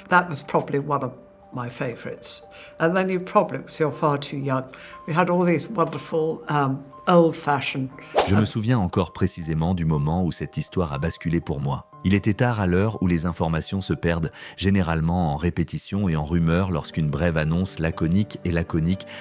That was probably one of my favourites. And then you probably, because you're far too young, we had all these wonderful old-fashioned. Je me souviens encore précisément du moment où cette histoire a basculé pour moi. Il était tard à l'heure où les informations se perdent, généralement en répétition et en rumeurs lorsqu'une brève annonce laconique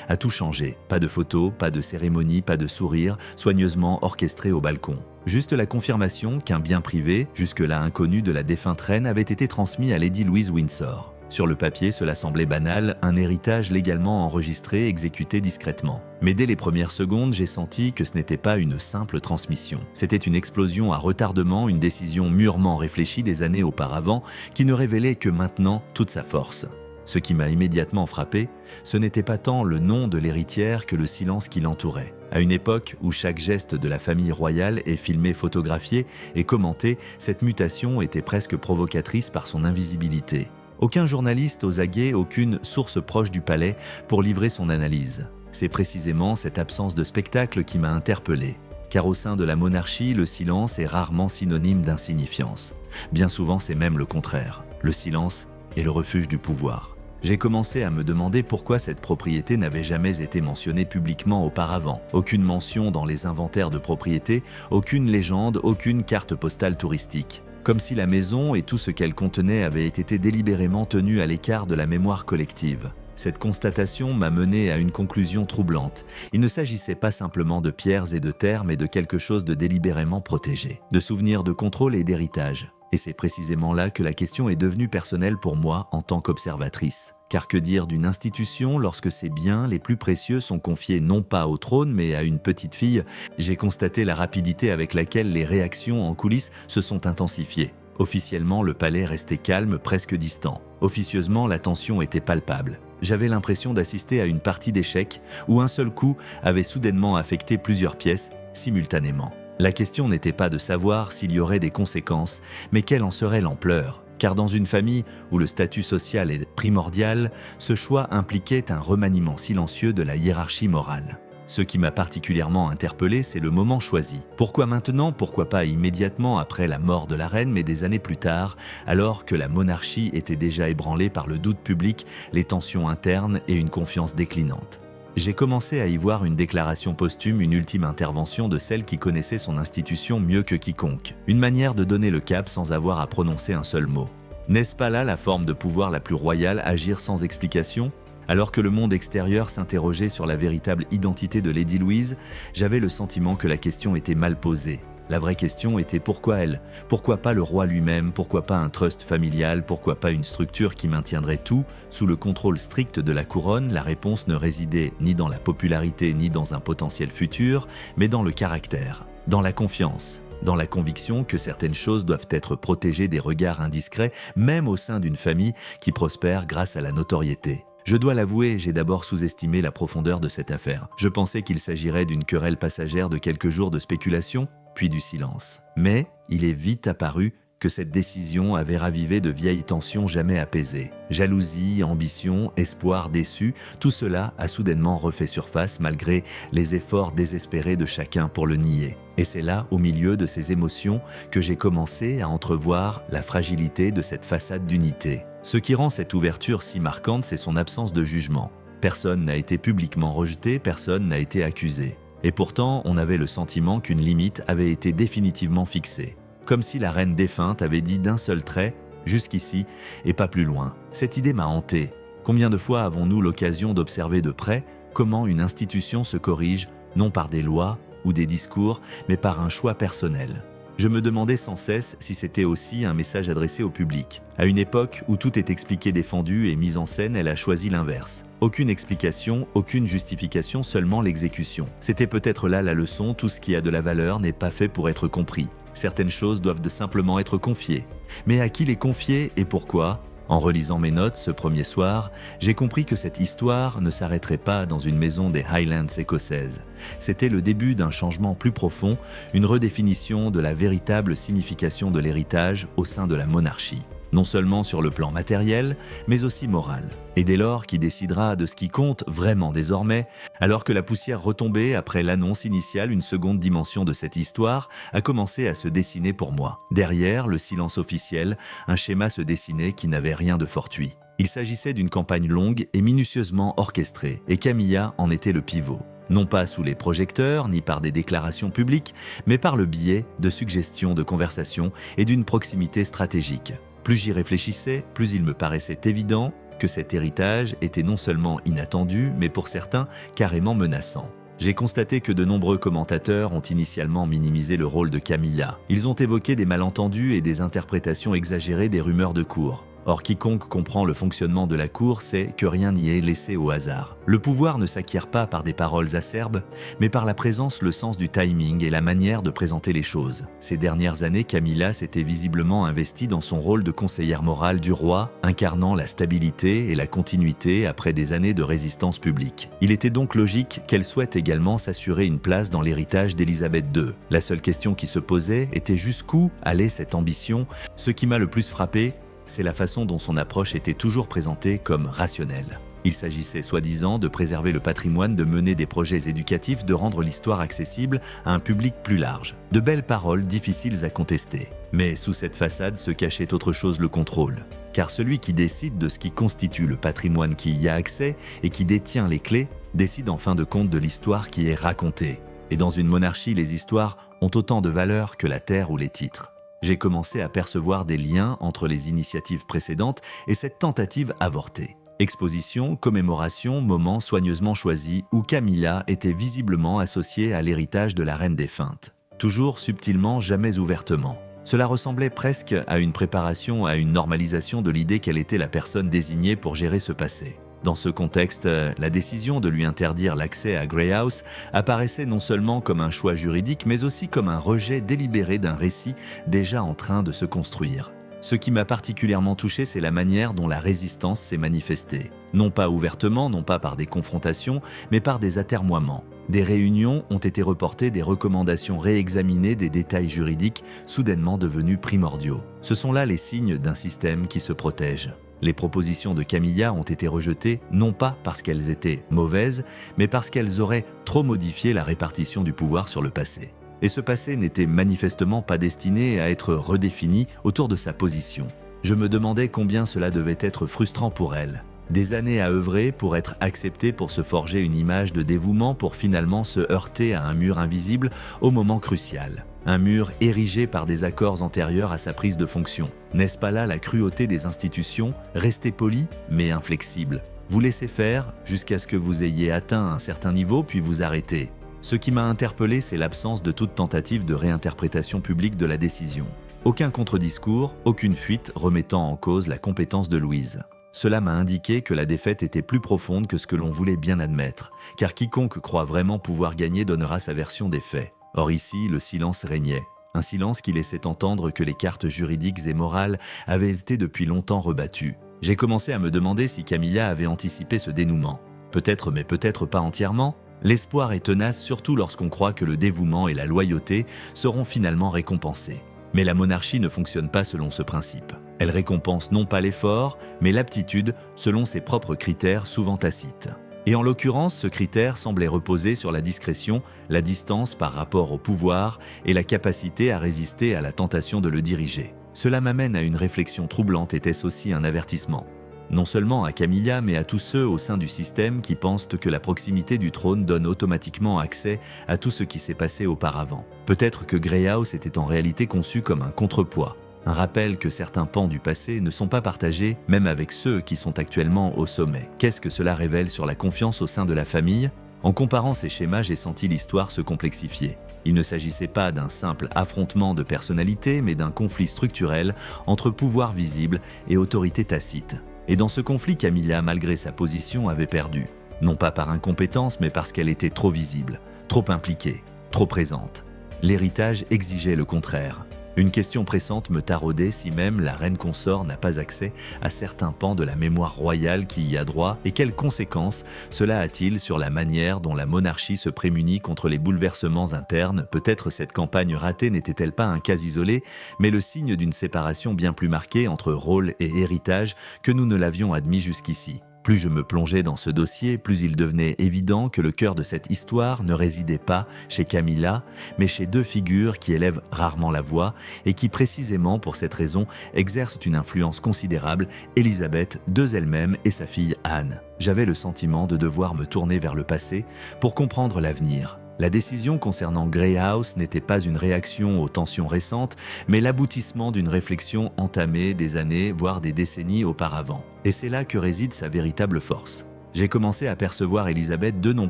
a tout changé. Pas de photos, pas de cérémonie, pas de sourire, soigneusement orchestré au balcon. Juste la confirmation qu'un bien privé, jusque-là inconnu de la défunte reine, avait été transmis à Lady Louise Windsor. Sur le papier, cela semblait banal, un héritage légalement enregistré, exécuté discrètement. Mais dès les premières secondes, j'ai senti que ce n'était pas une simple transmission. C'était une explosion à retardement, une décision mûrement réfléchie des années auparavant, qui ne révélait que maintenant toute sa force. Ce qui m'a immédiatement frappé, ce n'était pas tant le nom de l'héritière que le silence qui l'entourait. À une époque où chaque geste de la famille royale est filmé, photographié et commenté, cette mutation était presque provocatrice par son invisibilité. Aucun journaliste aux aguets, aucune source proche du palais pour livrer son analyse. C'est précisément cette absence de spectacle qui m'a interpellé. Car au sein de la monarchie, le silence est rarement synonyme d'insignifiance. Bien souvent, c'est même le contraire. Le silence est le refuge du pouvoir. J'ai commencé à me demander pourquoi cette propriété n'avait jamais été mentionnée publiquement auparavant. Aucune mention dans les inventaires de propriété, aucune légende, aucune carte postale touristique. Comme si la maison et tout ce qu'elle contenait avaient été délibérément tenus à l'écart de la mémoire collective. Cette constatation m'a mené à une conclusion troublante. Il ne s'agissait pas simplement de pierres et de terres, mais de quelque chose de délibérément protégé, de souvenirs de contrôle et d'héritage. Et c'est précisément là que la question est devenue personnelle pour moi en tant qu'observatrice. Car que dire d'une institution lorsque ses biens les plus précieux sont confiés non pas au trône mais à une petite fille? J'ai constaté la rapidité avec laquelle les réactions en coulisses se sont intensifiées. Officiellement, le palais restait calme, presque distant. Officieusement, la tension était palpable. J'avais l'impression d'assister à une partie d'échecs où un seul coup avait soudainement affecté plusieurs pièces simultanément. La question n'était pas de savoir s'il y aurait des conséquences, mais quelle en serait l'ampleur. Car dans une famille où le statut social est primordial, ce choix impliquait un remaniement silencieux de la hiérarchie morale. Ce qui m'a particulièrement interpellé, c'est le moment choisi. Pourquoi maintenant? Pourquoi pas immédiatement après la mort de la reine, mais des années plus tard, alors que la monarchie était déjà ébranlée par le doute public, les tensions internes et une confiance déclinante? J'ai commencé à y voir une déclaration posthume, une ultime intervention de celle qui connaissait son institution mieux que quiconque. Une manière de donner le cap sans avoir à prononcer un seul mot. N'est-ce pas là la forme de pouvoir la plus royale, agir sans explication? Alors que le monde extérieur s'interrogeait sur la véritable identité de Lady Louise, j'avais le sentiment que la question était mal posée. La vraie question était pourquoi elle? Pourquoi pas le roi lui-même? Pourquoi pas un trust familial? Pourquoi pas une structure qui maintiendrait tout sous le contrôle strict de la couronne? La réponse ne résidait ni dans la popularité ni dans un potentiel futur, mais dans le caractère, dans la confiance, dans la conviction que certaines choses doivent être protégées des regards indiscrets, même au sein d'une famille qui prospère grâce à la notoriété. Je dois l'avouer, j'ai d'abord sous-estimé la profondeur de cette affaire. Je pensais qu'il s'agirait d'une querelle passagère de quelques jours de spéculation, puis du silence. Mais il est vite apparu que cette décision avait ravivé de vieilles tensions jamais apaisées. Jalousie, ambition, espoir déçu, tout cela a soudainement refait surface malgré les efforts désespérés de chacun pour le nier. Et c'est là, au milieu de ces émotions, que j'ai commencé à entrevoir la fragilité de cette façade d'unité. Ce qui rend cette ouverture si marquante, c'est son absence de jugement. Personne n'a été publiquement rejeté, personne n'a été accusé. Et pourtant, on avait le sentiment qu'une limite avait été définitivement fixée. Comme si la reine défunte avait dit d'un seul trait « jusqu'ici et pas plus loin ». Cette idée m'a hanté. Combien de fois avons-nous l'occasion d'observer de près comment une institution se corrige, non par des lois ou des discours, mais par un choix personnel? Je me demandais sans cesse si c'était aussi un message adressé au public. À une époque où tout est expliqué, défendu et mis en scène, elle a choisi l'inverse. Aucune explication, aucune justification, seulement l'exécution. C'était peut-être là la leçon, tout ce qui a de la valeur n'est pas fait pour être compris. Certaines choses doivent simplement être confiées. Mais à qui les confier et pourquoi ? En relisant mes notes ce premier soir, j'ai compris que cette histoire ne s'arrêterait pas dans une maison des Highlands écossaises. C'était le début d'un changement plus profond, une redéfinition de la véritable signification de l'héritage au sein de la monarchie. non seulement sur le plan matériel, mais aussi moral. Et dès lors, qui décidera de ce qui compte vraiment désormais, alors que la poussière retombée après l'annonce initiale, une seconde dimension de cette histoire a commencé à se dessiner pour moi. Derrière le silence officiel, un schéma se dessinait qui n'avait rien de fortuit. Il s'agissait d'une campagne longue et minutieusement orchestrée, et Camilla en était le pivot. Non pas sous les projecteurs, ni par des déclarations publiques, mais par le biais de suggestions de conversation et d'une proximité stratégique. Plus j'y réfléchissais, plus il me paraissait évident que cet héritage était non seulement inattendu, mais pour certains carrément menaçant. J'ai constaté que de nombreux commentateurs ont initialement minimisé le rôle de Camilla. Ils ont évoqué des malentendus et des interprétations exagérées des rumeurs de cour. Or, quiconque comprend le fonctionnement de la cour sait que rien n'y est laissé au hasard. Le pouvoir ne s'acquiert pas par des paroles acerbes, mais par la présence, le sens du timing et la manière de présenter les choses. Ces dernières années, Camilla s'était visiblement investie dans son rôle de conseillère morale du roi, incarnant la stabilité et la continuité après des années de résistance publique. Il était donc logique qu'elle souhaite également s'assurer une place dans l'héritage d'Élisabeth II. La seule question qui se posait était jusqu'où allait cette ambition. Ce qui m'a le plus frappé, c'est la façon dont son approche était toujours présentée comme rationnelle. Il s'agissait soi-disant de préserver le patrimoine, de mener des projets éducatifs, de rendre l'histoire accessible à un public plus large. De belles paroles difficiles à contester. Mais sous cette façade se cachait autre chose, le contrôle. Car celui qui décide de ce qui constitue le patrimoine qui y a accès et qui détient les clés, décide en fin de compte de l'histoire qui est racontée. Et dans une monarchie, les histoires ont autant de valeur que la terre ou les titres. J'ai commencé à percevoir des liens entre les initiatives précédentes et cette tentative avortée. Exposition, commémoration, moments soigneusement choisis où Camilla était visiblement associée à l'héritage de la reine défunte. Toujours subtilement, jamais ouvertement. Cela ressemblait presque à une préparation à une normalisation de l'idée qu'elle était la personne désignée pour gérer ce passé. Dans ce contexte, la décision de lui interdire l'accès à Grey House apparaissait non seulement comme un choix juridique, mais aussi comme un rejet délibéré d'un récit déjà en train de se construire. Ce qui m'a particulièrement touché, c'est la manière dont la résistance s'est manifestée. Non pas ouvertement, non pas par des confrontations, mais par des atermoiements. Des réunions ont été reportées, des recommandations réexaminées, des détails juridiques soudainement devenus primordiaux. Ce sont là les signes d'un système qui se protège. Les propositions de Camilla ont été rejetées non pas parce qu'elles étaient mauvaises, mais parce qu'elles auraient trop modifié la répartition du pouvoir sur le passé. Et ce passé n'était manifestement pas destiné à être redéfini autour de sa position. Je me demandais combien cela devait être frustrant pour elle. Des années à œuvrer pour être acceptée, pour se forger une image de dévouement, pour finalement se heurter à un mur invisible au moment crucial. Un mur érigé par des accords antérieurs à sa prise de fonction. N'est-ce pas là la cruauté des institutions? Restez poli, mais inflexible. Vous laissez faire jusqu'à ce que vous ayez atteint un certain niveau, puis vous arrêtez. Ce qui m'a interpellé, c'est l'absence de toute tentative de réinterprétation publique de la décision. Aucun contre-discours, aucune fuite remettant en cause la compétence de Louise. Cela m'a indiqué que la défaite était plus profonde que ce que l'on voulait bien admettre, car quiconque croit vraiment pouvoir gagner donnera sa version des faits. Or ici, le silence régnait. Un silence qui laissait entendre que les cartes juridiques et morales avaient été depuis longtemps rebattues. J'ai commencé à me demander si Camilla avait anticipé ce dénouement. Peut-être, mais peut-être pas entièrement. L'espoir est tenace, surtout lorsqu'on croit que le dévouement et la loyauté seront finalement récompensés. Mais la monarchie ne fonctionne pas selon ce principe. Elle récompense non pas l'effort, mais l'aptitude selon ses propres critères souvent tacites. Et en l'occurrence, ce critère semblait reposer sur la discrétion, la distance par rapport au pouvoir et la capacité à résister à la tentation de le diriger. Cela m'amène à une réflexion troublante, était-ce aussi un avertissement? Non seulement à Camilla, mais à tous ceux au sein du système qui pensent que la proximité du trône donne automatiquement accès à tout ce qui s'est passé auparavant. Peut-être que Grey House était en réalité conçu comme un contrepoids. Un rappel que certains pans du passé ne sont pas partagés, même avec ceux qui sont actuellement au sommet. Qu'est-ce que cela révèle sur la confiance au sein de la famille? En comparant ces schémas, j'ai senti l'histoire se complexifier. Il ne s'agissait pas d'un simple affrontement de personnalités, mais d'un conflit structurel entre pouvoir visible et autorité tacite. Et dans ce conflit, Camilla, malgré sa position, avait perdu. Non pas par incompétence, mais parce qu'elle était trop visible, trop impliquée, trop présente. L'héritage exigeait le contraire. Une question pressante me taraudait si même la reine consort n'a pas accès à certains pans de la mémoire royale qui y a droit et quelles conséquences cela a-t-il sur la manière dont la monarchie se prémunit contre les bouleversements internes. Peut-être cette campagne ratée n'était-elle pas un cas isolé, mais le signe d'une séparation bien plus marquée entre rôle et héritage que nous ne l'avions admis jusqu'ici. Plus je me plongeais dans ce dossier, plus il devenait évident que le cœur de cette histoire ne résidait pas chez Camilla, mais chez deux figures qui élèvent rarement la voix et qui précisément pour cette raison exercent une influence considérable, Élisabeth II elle-même et sa fille Anne. J'avais le sentiment de devoir me tourner vers le passé pour comprendre l'avenir. La décision concernant Grey House n'était pas une réaction aux tensions récentes, mais l'aboutissement d'une réflexion entamée des années, voire des décennies auparavant. Et c'est là que réside sa véritable force. J'ai commencé à percevoir Élisabeth II non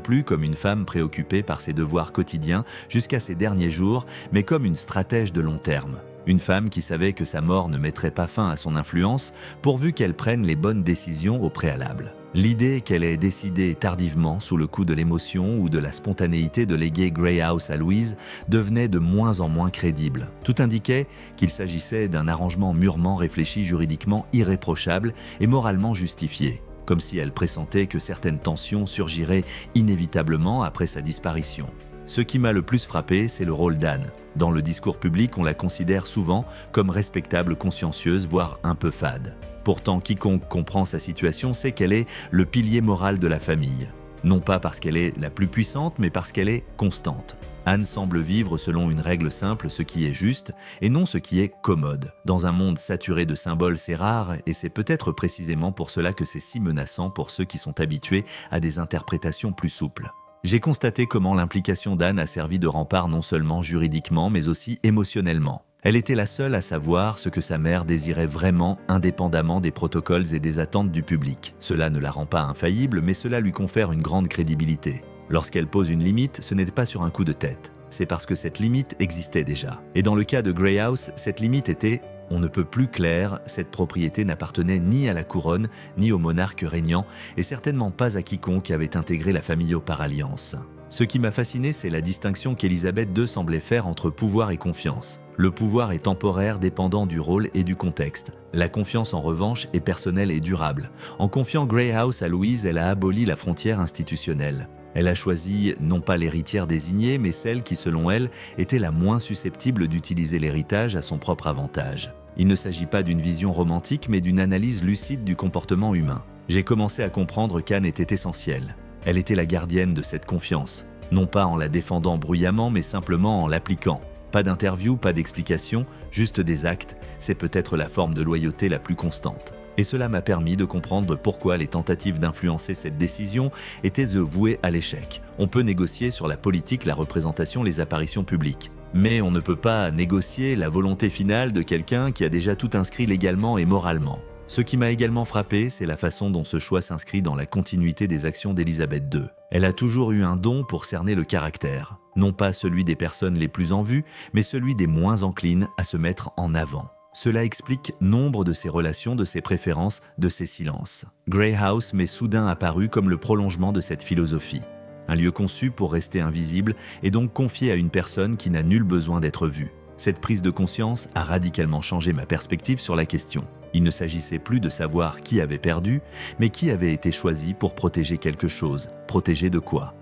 plus comme une femme préoccupée par ses devoirs quotidiens jusqu'à ses derniers jours, mais comme une stratège de long terme. Une femme qui savait que sa mort ne mettrait pas fin à son influence, pourvu qu'elle prenne les bonnes décisions au préalable. L'idée qu'elle ait décidé tardivement, sous le coup de l'émotion ou de la spontanéité de léguer Grey House à Louise, devenait de moins en moins crédible. Tout indiquait qu'il s'agissait d'un arrangement mûrement réfléchi, juridiquement irréprochable et moralement justifié, comme si elle pressentait que certaines tensions surgiraient inévitablement après sa disparition. Ce qui m'a le plus frappé, c'est le rôle d'Anne. Dans le discours public, on la considère souvent comme respectable, consciencieuse, voire un peu fade. Pourtant, quiconque comprend sa situation sait qu'elle est le pilier moral de la famille. Non pas parce qu'elle est la plus puissante, mais parce qu'elle est constante. Anne semble vivre selon une règle simple, ce qui est juste, et non ce qui est commode. Dans un monde saturé de symboles, c'est rare, et c'est peut-être précisément pour cela que c'est si menaçant pour ceux qui sont habitués à des interprétations plus souples. J'ai constaté comment l'implication d'Anne a servi de rempart non seulement juridiquement, mais aussi émotionnellement. Elle était la seule à savoir ce que sa mère désirait vraiment, indépendamment des protocoles et des attentes du public. Cela ne la rend pas infaillible, mais cela lui confère une grande crédibilité. Lorsqu'elle pose une limite, ce n'était pas sur un coup de tête. C'est parce que cette limite existait déjà. Et dans le cas de Grey House, cette limite était on ne peut plus clair, cette propriété n'appartenait ni à la couronne, ni au monarque régnant, et certainement pas à quiconque avait intégré la famille par alliance. Ce qui m'a fasciné, c'est la distinction qu'Élisabeth II semblait faire entre pouvoir et confiance. Le pouvoir est temporaire, dépendant du rôle et du contexte. La confiance, en revanche, est personnelle et durable. En confiant Grey House à Louise, elle a aboli la frontière institutionnelle. Elle a choisi non pas l'héritière désignée, mais celle qui, selon elle, était la moins susceptible d'utiliser l'héritage à son propre avantage. Il ne s'agit pas d'une vision romantique, mais d'une analyse lucide du comportement humain. J'ai commencé à comprendre qu'Anne était essentielle. Elle était la gardienne de cette confiance, non pas en la défendant bruyamment, mais simplement en l'appliquant. Pas d'interview, pas d'explication, juste des actes, c'est peut-être la forme de loyauté la plus constante. Et cela m'a permis de comprendre pourquoi les tentatives d'influencer cette décision étaient vouées à l'échec. On peut négocier sur la politique, la représentation, les apparitions publiques. Mais on ne peut pas négocier la volonté finale de quelqu'un qui a déjà tout inscrit légalement et moralement. Ce qui m'a également frappé, c'est la façon dont ce choix s'inscrit dans la continuité des actions d'Élisabeth II. Elle a toujours eu un don pour cerner le caractère. Non pas celui des personnes les plus en vue, mais celui des moins enclines à se mettre en avant. Cela explique nombre de ses relations, de ses préférences, de ses silences. Grey House m'est soudain apparu comme le prolongement de cette philosophie. Un lieu conçu pour rester invisible et donc confié à une personne qui n'a nul besoin d'être vue. Cette prise de conscience a radicalement changé ma perspective sur la question. Il ne s'agissait plus de savoir qui avait perdu, mais qui avait été choisi pour protéger quelque chose. Protéger de quoi ?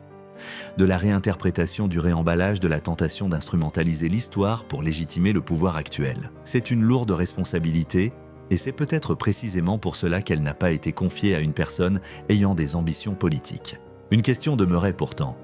De la réinterprétation du réemballage, de la tentation d'instrumentaliser l'histoire pour légitimer le pouvoir actuel. C'est une lourde responsabilité, et c'est peut-être précisément pour cela qu'elle n'a pas été confiée à une personne ayant des ambitions politiques. Une question demeurait pourtant.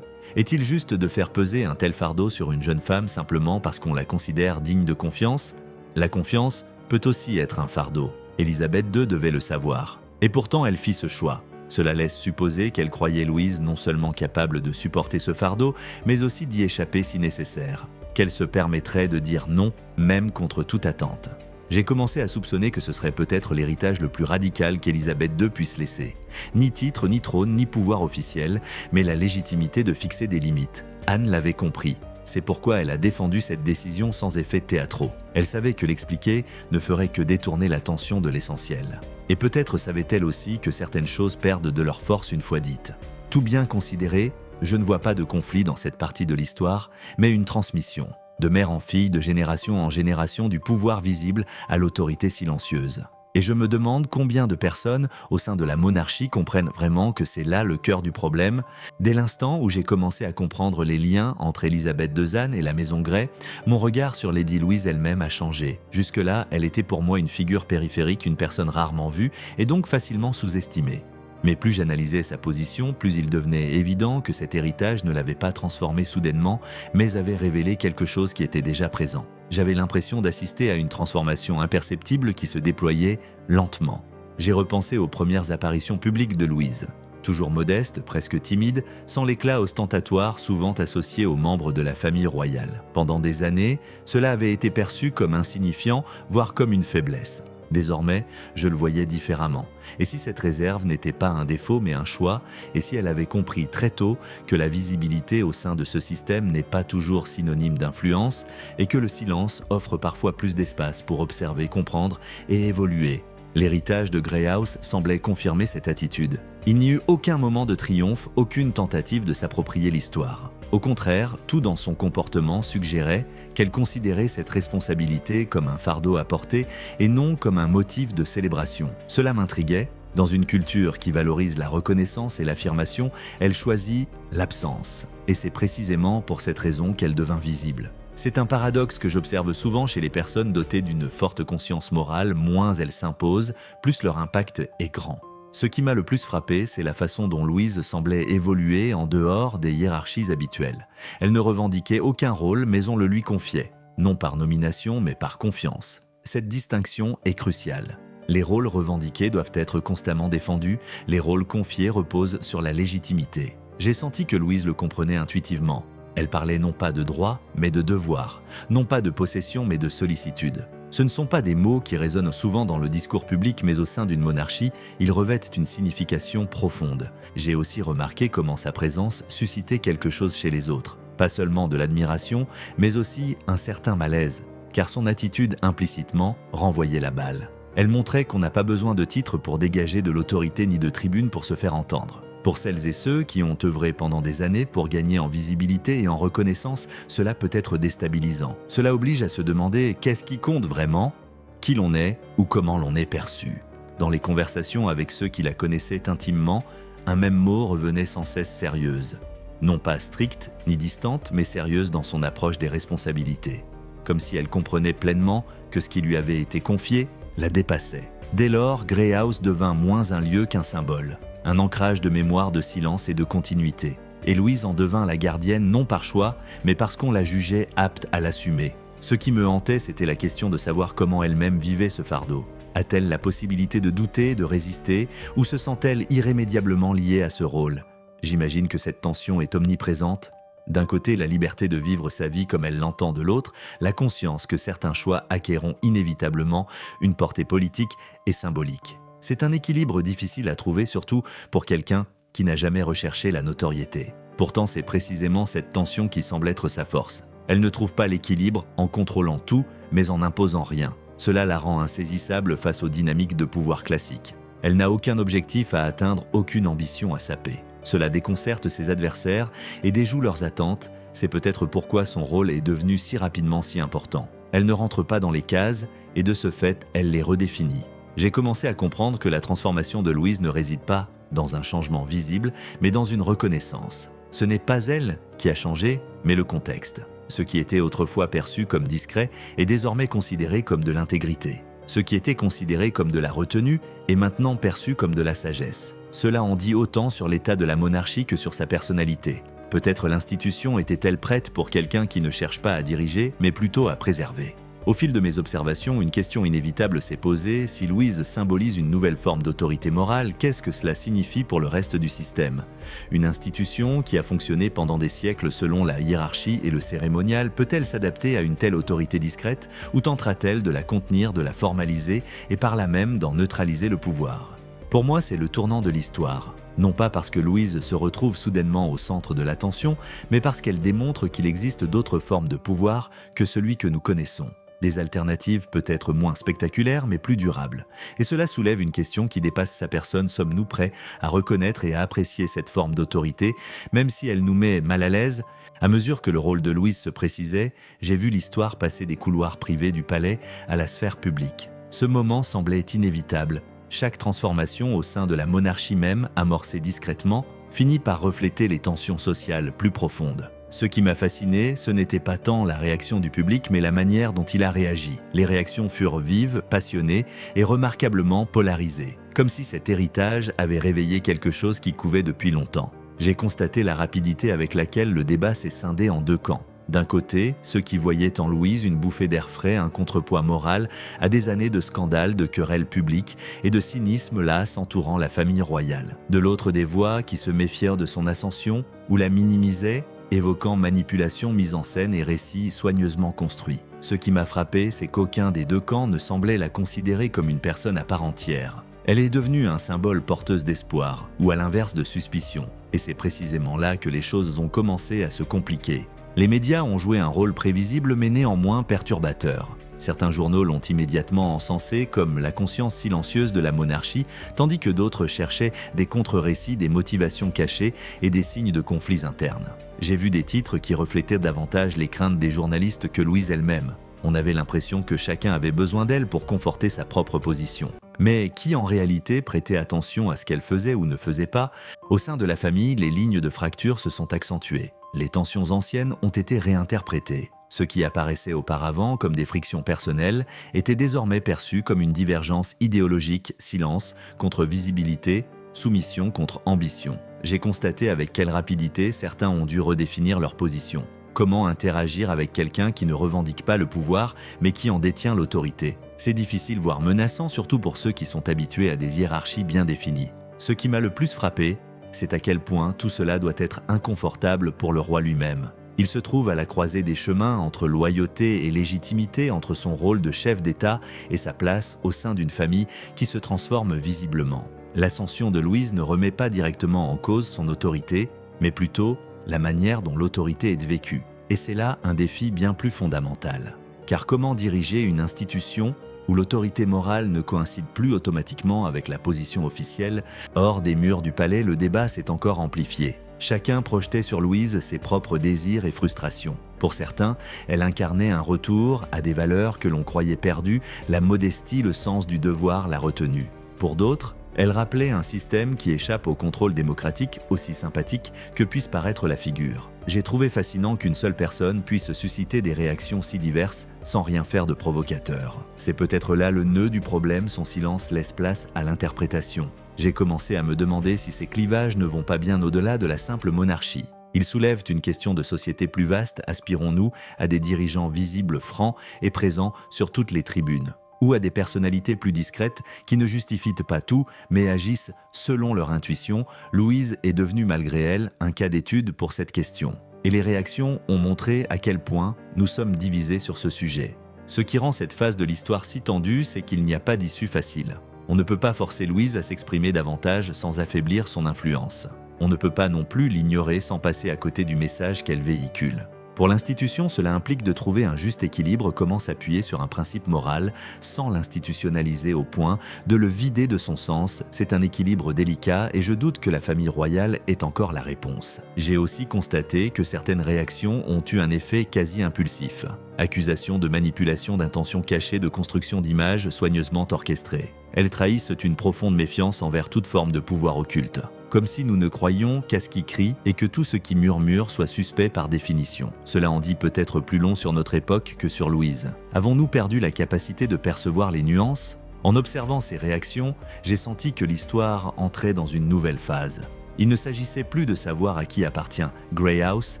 Est-il juste de faire peser un tel fardeau sur une jeune femme simplement parce qu'on la considère digne de confiance ? La confiance peut aussi être un fardeau. Élisabeth II devait le savoir. Et pourtant, elle fit ce choix. Cela laisse supposer qu'elle croyait Louise non seulement capable de supporter ce fardeau, mais aussi d'y échapper si nécessaire. Qu'elle se permettrait de dire non, même contre toute attente. J'ai commencé à soupçonner que ce serait peut-être l'héritage le plus radical qu'Élisabeth II puisse laisser. Ni titre, ni trône, ni pouvoir officiel, mais la légitimité de fixer des limites. Anne l'avait compris. C'est pourquoi elle a défendu cette décision sans effets théâtraux. Elle savait que l'expliquer ne ferait que détourner l'attention de l'essentiel. Et peut-être savait-elle aussi que certaines choses perdent de leur force une fois dites. Tout bien considéré, je ne vois pas de conflit dans cette partie de l'histoire, mais une transmission. de mère en fille, de génération en génération, du pouvoir visible à l'autorité silencieuse. Et je me demande combien de personnes au sein de la monarchie comprennent vraiment que c'est là le cœur du problème. Dès l'instant où j'ai commencé à comprendre les liens entre Élisabeth de Zanne et la maison Grey, mon regard sur Lady Louise elle-même a changé. Jusque-là, elle était pour moi une figure périphérique, une personne rarement vue et donc facilement sous-estimée. Mais plus j'analysais sa position, plus il devenait évident que cet héritage ne l'avait pas transformé soudainement, mais avait révélé quelque chose qui était déjà présent. J'avais l'impression d'assister à une transformation imperceptible qui se déployait lentement. J'ai repensé aux premières apparitions publiques de Louise. Toujours modeste, presque timide, sans l'éclat ostentatoire souvent associé aux membres de la famille royale. Pendant des années, cela avait été perçu comme insignifiant, voire comme une faiblesse. Désormais, je le voyais différemment. Et si cette réserve n'était pas un défaut mais un choix, et si elle avait compris très tôt que la visibilité au sein de ce système n'est pas toujours synonyme d'influence, et que le silence offre parfois plus d'espace pour observer, comprendre et évoluer. L'héritage de Grey House semblait confirmer cette attitude. Il n'y eut aucun moment de triomphe, aucune tentative de s'approprier l'histoire. Au contraire, tout dans son comportement suggérait qu'elle considérait cette responsabilité comme un fardeau à porter et non comme un motif de célébration. Cela m'intriguait. Dans une culture qui valorise la reconnaissance et l'affirmation, elle choisit l'absence. Et c'est précisément pour cette raison qu'elle devint visible. C'est un paradoxe que j'observe souvent chez les personnes dotées d'une forte conscience morale, moins elles s'imposent, plus leur impact est grand. Ce qui m'a le plus frappé, c'est la façon dont Louise semblait évoluer en dehors des hiérarchies habituelles. Elle ne revendiquait aucun rôle, mais on le lui confiait. Non par nomination, mais par confiance. Cette distinction est cruciale. Les rôles revendiqués doivent être constamment défendus, les rôles confiés reposent sur la légitimité. J'ai senti que Louise le comprenait intuitivement. Elle parlait non pas de droit, mais de devoir, non pas de possession, mais de sollicitude. Ce ne sont pas des mots qui résonnent souvent dans le discours public, mais au sein d'une monarchie, ils revêtent une signification profonde. J'ai aussi remarqué comment sa présence suscitait quelque chose chez les autres. Pas seulement de l'admiration, mais aussi un certain malaise, car son attitude implicitement renvoyait la balle. Elle montrait qu'on n'a pas besoin de titre pour dégager de l'autorité ni de tribune pour se faire entendre. Pour celles et ceux qui ont œuvré pendant des années pour gagner en visibilité et en reconnaissance, cela peut être déstabilisant. Cela oblige à se demander qu'est-ce qui compte vraiment, qui l'on est ou comment l'on est perçu. Dans les conversations avec ceux qui la connaissaient intimement, un même mot revenait sans cesse sérieuse. Non pas stricte ni distante, mais sérieuse dans son approche des responsabilités. Comme si elle comprenait pleinement que ce qui lui avait été confié la dépassait. Dès lors, Grey House devint moins un lieu qu'un symbole. Un ancrage de mémoire, de silence et de continuité. Et Louise en devint la gardienne non par choix, mais parce qu'on la jugeait apte à l'assumer. Ce qui me hantait, c'était la question de savoir comment elle-même vivait ce fardeau. A-t-elle la possibilité de douter, de résister, ou se sent-elle irrémédiablement liée à ce rôle? J'imagine que cette tension est omniprésente. D'un côté, la liberté de vivre sa vie comme elle l'entend, de l'autre, la conscience que certains choix acquerront inévitablement une portée politique et symbolique. C'est un équilibre difficile à trouver, surtout pour quelqu'un qui n'a jamais recherché la notoriété. Pourtant, c'est précisément cette tension qui semble être sa force. Elle ne trouve pas l'équilibre en contrôlant tout, mais en n'imposant rien. Cela la rend insaisissable face aux dynamiques de pouvoir classiques. Elle n'a aucun objectif à atteindre, aucune ambition à saper. Cela déconcerte ses adversaires et déjoue leurs attentes. C'est peut-être pourquoi son rôle est devenu si rapidement si important. Elle ne rentre pas dans les cases et de ce fait, elle les redéfinit. J'ai commencé à comprendre que la transformation de Louise ne réside pas dans un changement visible, mais dans une reconnaissance. Ce n'est pas elle qui a changé, mais le contexte. Ce qui était autrefois perçu comme discret est désormais considéré comme de l'intégrité. Ce qui était considéré comme de la retenue est maintenant perçu comme de la sagesse. Cela en dit autant sur l'état de la monarchie que sur sa personnalité. Peut-être l'institution était-elle prête pour quelqu'un qui ne cherche pas à diriger, mais plutôt à préserver. Au fil de mes observations, une question inévitable s'est posée. Si Louise symbolise une nouvelle forme d'autorité morale, qu'est-ce que cela signifie pour le reste du système? Une institution qui a fonctionné pendant des siècles selon la hiérarchie et le cérémonial peut-elle s'adapter à une telle autorité discrète ou tentera-t-elle de la contenir, de la formaliser et par là même d'en neutraliser le pouvoir? Pour moi, c'est le tournant de l'histoire. Non pas parce que Louise se retrouve soudainement au centre de l'attention, mais parce qu'elle démontre qu'il existe d'autres formes de pouvoir que celui que nous connaissons. Des alternatives peut-être moins spectaculaires mais plus durables. Et cela soulève une question qui dépasse sa personne. Sommes-nous prêts à reconnaître et à apprécier cette forme d'autorité, même si elle nous met mal à l'aise? À mesure que le rôle de Louise se précisait, j'ai vu l'histoire passer des couloirs privés du palais à la sphère publique. Ce moment semblait inévitable. Chaque transformation au sein de la monarchie même, amorcée discrètement, finit par refléter les tensions sociales plus profondes. Ce qui m'a fasciné, ce n'était pas tant la réaction du public, mais la manière dont il a réagi. Les réactions furent vives, passionnées et remarquablement polarisées, comme si cet héritage avait réveillé quelque chose qui couvait depuis longtemps. J'ai constaté la rapidité avec laquelle le débat s'est scindé en deux camps. D'un côté, ceux qui voyaient en Louise une bouffée d'air frais, un contrepoids moral à des années de scandales, de querelles publiques et de cynisme las entourant la famille royale. De l'autre, des voix qui se méfièrent de son ascension ou la minimisaient, évoquant manipulation, mise en scène et récits soigneusement construits. Ce qui m'a frappé, c'est qu'aucun des deux camps ne semblait la considérer comme une personne à part entière. Elle est devenue un symbole porteuse d'espoir, ou à l'inverse de suspicion. Et c'est précisément là que les choses ont commencé à se compliquer. Les médias ont joué un rôle prévisible mais néanmoins perturbateur. Certains journaux l'ont immédiatement encensé comme la conscience silencieuse de la monarchie, tandis que d'autres cherchaient des contre-récits, des motivations cachées et des signes de conflits internes. J'ai vu des titres qui reflétaient davantage les craintes des journalistes que Louise elle-même. On avait l'impression que chacun avait besoin d'elle pour conforter sa propre position. Mais qui en réalité prêtait attention à ce qu'elle faisait ou ne faisait pas? Au sein de la famille, les lignes de fracture se sont accentuées. Les tensions anciennes ont été réinterprétées. Ce qui apparaissait auparavant comme des frictions personnelles était désormais perçu comme une divergence idéologique, silence contre visibilité, soumission contre ambition. J'ai constaté avec quelle rapidité certains ont dû redéfinir leur position. Comment interagir avec quelqu'un qui ne revendique pas le pouvoir, mais qui en détient l'autorité? C'est difficile, voire menaçant, surtout pour ceux qui sont habitués à des hiérarchies bien définies. Ce qui m'a le plus frappé, c'est à quel point tout cela doit être inconfortable pour le roi lui-même. Il se trouve à la croisée des chemins entre loyauté et légitimité, entre son rôle de chef d'État et sa place au sein d'une famille qui se transforme visiblement. L'ascension de Louise ne remet pas directement en cause son autorité, mais plutôt la manière dont l'autorité est vécue. Et c'est là un défi bien plus fondamental. Car comment diriger une institution où l'autorité morale ne coïncide plus automatiquement avec la position officielle? Hors des murs du palais, le débat s'est encore amplifié. Chacun projetait sur Louise ses propres désirs et frustrations. Pour certains, elle incarnait un retour à des valeurs que l'on croyait perdues, la modestie, le sens du devoir, la retenue. Pour d'autres, elle rappelait un système qui échappe au contrôle démocratique, aussi sympathique que puisse paraître la figure. J'ai trouvé fascinant qu'une seule personne puisse susciter des réactions si diverses sans rien faire de provocateur. C'est peut-être là le nœud du problème, son silence laisse place à l'interprétation. J'ai commencé à me demander si ces clivages ne vont pas bien au-delà de la simple monarchie. Ils soulèvent une question de société plus vaste. Aspirons-nous à des dirigeants visibles, francs et présents sur toutes les tribunes? Ou à des personnalités plus discrètes qui ne justifient pas tout, mais agissent selon leur intuition? Louise est devenue malgré elle un cas d'étude pour cette question. Et les réactions ont montré à quel point nous sommes divisés sur ce sujet. Ce qui rend cette phase de l'histoire si tendue, c'est qu'il n'y a pas d'issue facile. On ne peut pas forcer Louise à s'exprimer davantage sans affaiblir son influence. On ne peut pas non plus l'ignorer sans passer à côté du message qu'elle véhicule. Pour l'institution, cela implique de trouver un juste équilibre, comment s'appuyer sur un principe moral sans l'institutionnaliser au point de le vider de son sens. C'est un équilibre délicat et je doute que la famille royale ait encore la réponse. J'ai aussi constaté que certaines réactions ont eu un effet quasi impulsif. Accusations de manipulation d'intentions cachées, de construction d'images soigneusement orchestrées. Elles trahissent une profonde méfiance envers toute forme de pouvoir occulte. Comme si nous ne croyions qu'à ce qui crie et que tout ce qui murmure soit suspect par définition. Cela en dit peut-être plus long sur notre époque que sur Louise. Avons-nous perdu la capacité de percevoir les nuances? En observant ces réactions, j'ai senti que l'histoire entrait dans une nouvelle phase. Il ne s'agissait plus de savoir à qui appartient Grey House,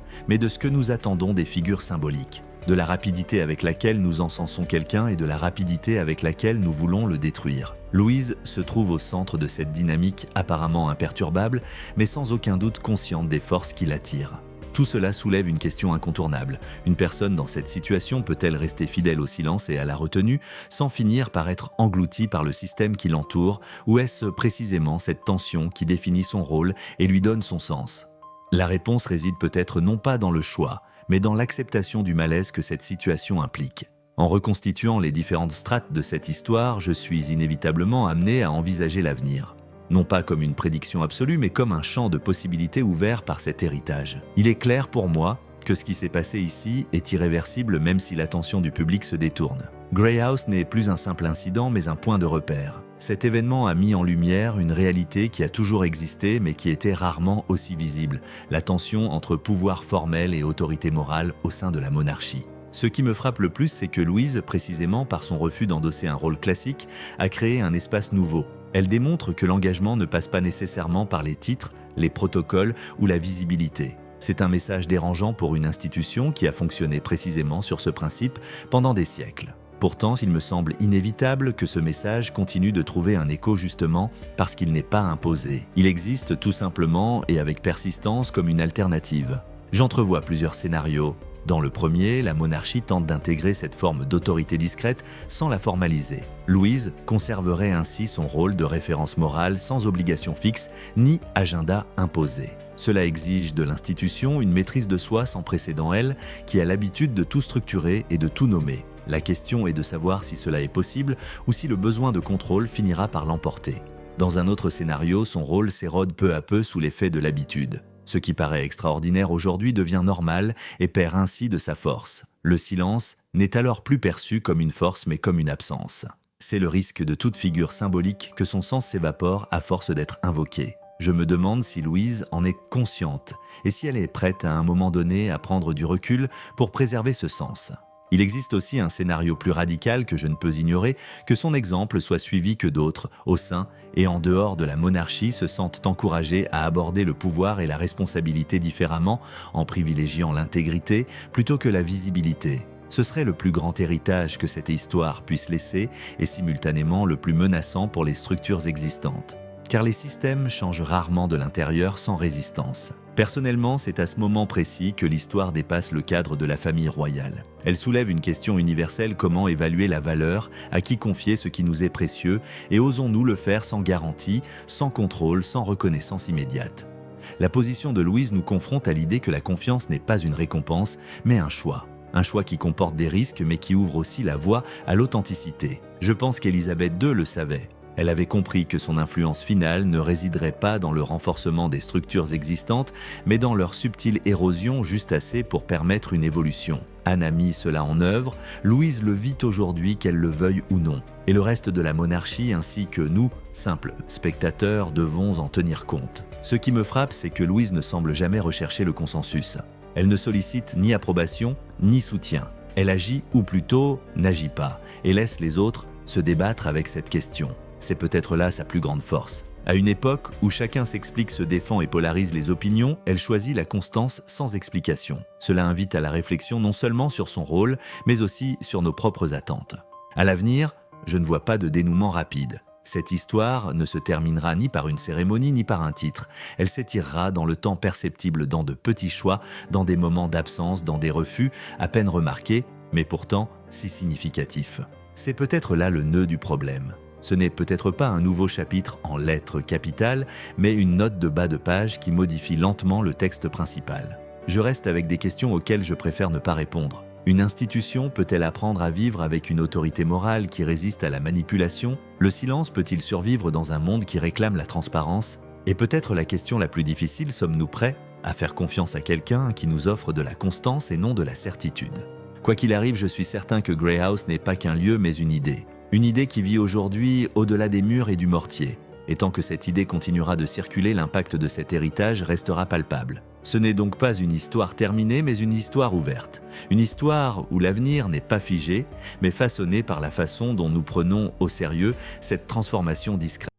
mais de ce que nous attendons des figures symboliques. De la rapidité avec laquelle nous encensons quelqu'un et de la rapidité avec laquelle nous voulons le détruire. Louise se trouve au centre de cette dynamique apparemment imperturbable, mais sans aucun doute consciente des forces qui l'attirent. Tout cela soulève une question incontournable. Une personne dans cette situation peut-elle rester fidèle au silence et à la retenue, sans finir par être engloutie par le système qui l'entoure, ou est-ce précisément cette tension qui définit son rôle et lui donne son sens? La réponse réside peut-être non pas dans le choix, mais dans l'acceptation du malaise que cette situation implique. En reconstituant les différentes strates de cette histoire, je suis inévitablement amené à envisager l'avenir. Non pas comme une prédiction absolue, mais comme un champ de possibilités ouvert par cet héritage. Il est clair pour moi que ce qui s'est passé ici est irréversible même si l'attention du public se détourne. Grey House n'est plus un simple incident, mais un point de repère. Cet événement a mis en lumière une réalité qui a toujours existé, mais qui était rarement aussi visible, la tension entre pouvoir formel et autorité morale au sein de la monarchie. Ce qui me frappe le plus, c'est que Louise, précisément par son refus d'endosser un rôle classique, a créé un espace nouveau. Elle démontre que l'engagement ne passe pas nécessairement par les titres, les protocoles ou la visibilité. C'est un message dérangeant pour une institution qui a fonctionné précisément sur ce principe pendant des siècles. Pourtant, il me semble inévitable que ce message continue de trouver un écho justement parce qu'il n'est pas imposé. Il existe tout simplement et avec persistance comme une alternative. J'entrevois plusieurs scénarios. Dans le premier, la monarchie tente d'intégrer cette forme d'autorité discrète sans la formaliser. Louise conserverait ainsi son rôle de référence morale sans obligation fixe ni agenda imposé. Cela exige de l'institution une maîtrise de soi sans précédent, elle, qui a l'habitude de tout structurer et de tout nommer. La question est de savoir si cela est possible ou si le besoin de contrôle finira par l'emporter. Dans un autre scénario, son rôle s'érode peu à peu sous l'effet de l'habitude. Ce qui paraît extraordinaire aujourd'hui devient normal et perd ainsi de sa force. Le silence n'est alors plus perçu comme une force mais comme une absence. C'est le risque de toute figure symbolique que son sens s'évapore à force d'être invoqué. Je me demande si Louise en est consciente et si elle est prête à un moment donné à prendre du recul pour préserver ce sens. Il existe aussi un scénario plus radical que je ne peux ignorer, que son exemple soit suivi que d'autres, au sein et en dehors de la monarchie, se sentent encouragés à aborder le pouvoir et la responsabilité différemment, en privilégiant l'intégrité plutôt que la visibilité. Ce serait le plus grand héritage que cette histoire puisse laisser et simultanément le plus menaçant pour les structures existantes. Car les systèmes changent rarement de l'intérieur sans résistance. Personnellement, c'est à ce moment précis que l'histoire dépasse le cadre de la famille royale. Elle soulève une question universelle: comment évaluer la valeur, à qui confier ce qui nous est précieux, et osons-nous le faire sans garantie, sans contrôle, sans reconnaissance immédiate. La position de Louise nous confronte à l'idée que la confiance n'est pas une récompense, mais un choix. Un choix qui comporte des risques, mais qui ouvre aussi la voie à l'authenticité. Je pense qu'Élisabeth II le savait. Elle avait compris que son influence finale ne résiderait pas dans le renforcement des structures existantes, mais dans leur subtile érosion juste assez pour permettre une évolution. Anne a mis cela en œuvre, Louise le vit aujourd'hui, qu'elle le veuille ou non. Et le reste de la monarchie ainsi que nous, simples spectateurs, devons en tenir compte. Ce qui me frappe, c'est que Louise ne semble jamais rechercher le consensus. Elle ne sollicite ni approbation, ni soutien. Elle agit, ou plutôt n'agit pas, et laisse les autres se débattre avec cette question. C'est peut-être là sa plus grande force. À une époque où chacun s'explique, se défend et polarise les opinions, elle choisit la constance sans explication. Cela invite à la réflexion non seulement sur son rôle, mais aussi sur nos propres attentes. À l'avenir, je ne vois pas de dénouement rapide. Cette histoire ne se terminera ni par une cérémonie ni par un titre. Elle s'étirera dans le temps perceptible, dans de petits choix, dans des moments d'absence, dans des refus, à peine remarqués, mais pourtant si significatifs. C'est peut-être là le nœud du problème. Ce n'est peut-être pas un nouveau chapitre en lettres capitales, mais une note de bas de page qui modifie lentement le texte principal. Je reste avec des questions auxquelles je préfère ne pas répondre. Une institution peut-elle apprendre à vivre avec une autorité morale qui résiste à la manipulation? Le silence peut-il survivre dans un monde qui réclame la transparence? Et peut-être la question la plus difficile, sommes-nous prêts à faire confiance à quelqu'un qui nous offre de la constance et non de la certitude? Quoi qu'il arrive, je suis certain que Grey House n'est pas qu'un lieu, mais une idée. Une idée qui vit aujourd'hui au-delà des murs et du mortier. Et tant que cette idée continuera de circuler, l'impact de cet héritage restera palpable. Ce n'est donc pas une histoire terminée, mais une histoire ouverte. Une histoire où l'avenir n'est pas figé, mais façonné par la façon dont nous prenons au sérieux cette transformation discrète.